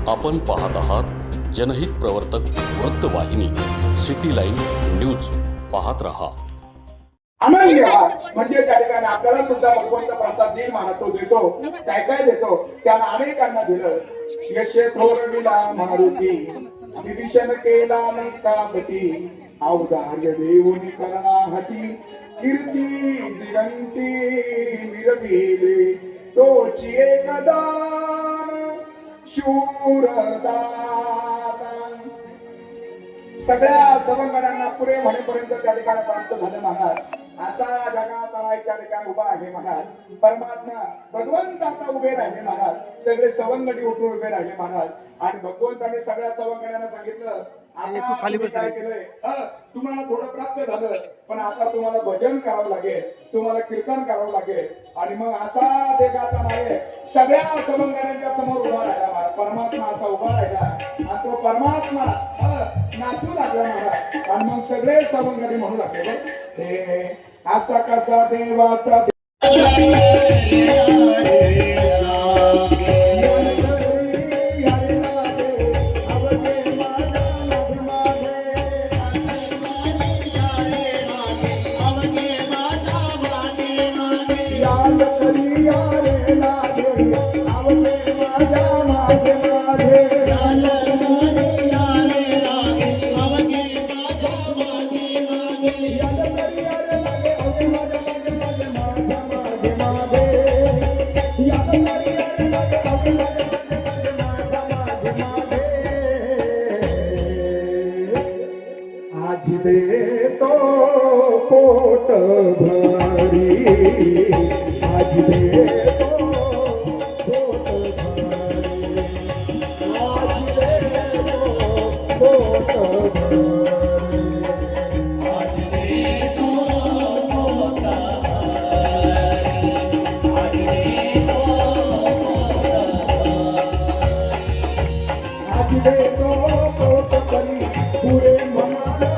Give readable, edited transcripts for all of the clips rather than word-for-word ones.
आपण पाहत आहात जनहित प्रवर्तक वृत्तवाहिनी सिटी लाईन न्यूज. पाहत रहा. आनंद घ्यावा म्हणजे त्या ठिकाणी आपल्याला सुद्धा भगवंत प्रसाद देईल म्हणा, तो देतो. काय काय देतो त्याला अनेकांना दिलं. यश थोरविला मारुती विभीषण केला लंकापती, औदार्य देऊनी करणा हाती, कीर्ती दिगंती मिरविले तोची एकदान शूरदान. सगळ्या सवंगड्यांना पुरे म्हणेपर्यंत त्या ठिकाणी प्राप्त झाले महाराज. असा जगात आलाय त्या ठिकाणी उभा आहे महाराज. परमात्मा भगवंत आता उभे राहिले महाराज. सगळे सवंगडी उठून उभे राहिले महाराज. आणि भगवंताने सगळ्या सवंगड्यांना सांगितलं, आता खाली काय केलंय, तुम्हाला थोडं प्राप्त झालं, पण आता तुम्हाला भजन करावं लागेल, तुम्हाला कीर्तन करावं लागेल. आणि मग असा जगात आहे सगळ्या सवंगड्यांच्या समोर उभा राहिला महाराज. परमात्मा असा उभा राहिला आणि तो परमात्मा नाचू लागला महाराज. आणि मग सगळे सवंगडी म्हणू लागले, हे असा कसा देवाचा आज देतो पोट भरी, आज देतो पोट भरी, आज देतो पोट भरी, आज देतो पोट भरी, आज देतो पोट भरी पुरे मनाला.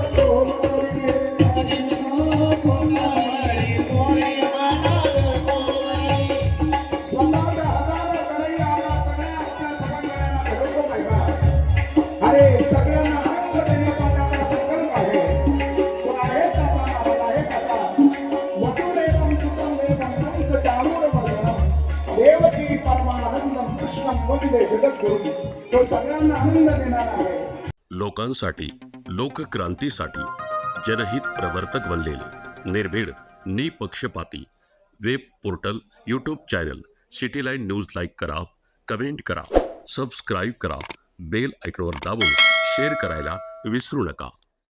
अरे सगळ्यांना आनंद देण्याचा आपला संकल्प आहे. तो आहे देवकी परमानंदम कृष्णं वंदे जगद्गुरुं. तो सगळ्यांना आनंद देणार आहे. लोकांसाठी, लोकक्रांतीसाठी जनहित प्रवर्तक बनलेले, निर्भीड, निपक्षपाती web portal, YouTube channel city line news like करा, कमेंट करा, सबस्क्राईब करा, बेल आयकॉनवर दाबून शेअर करायला विसरू नका.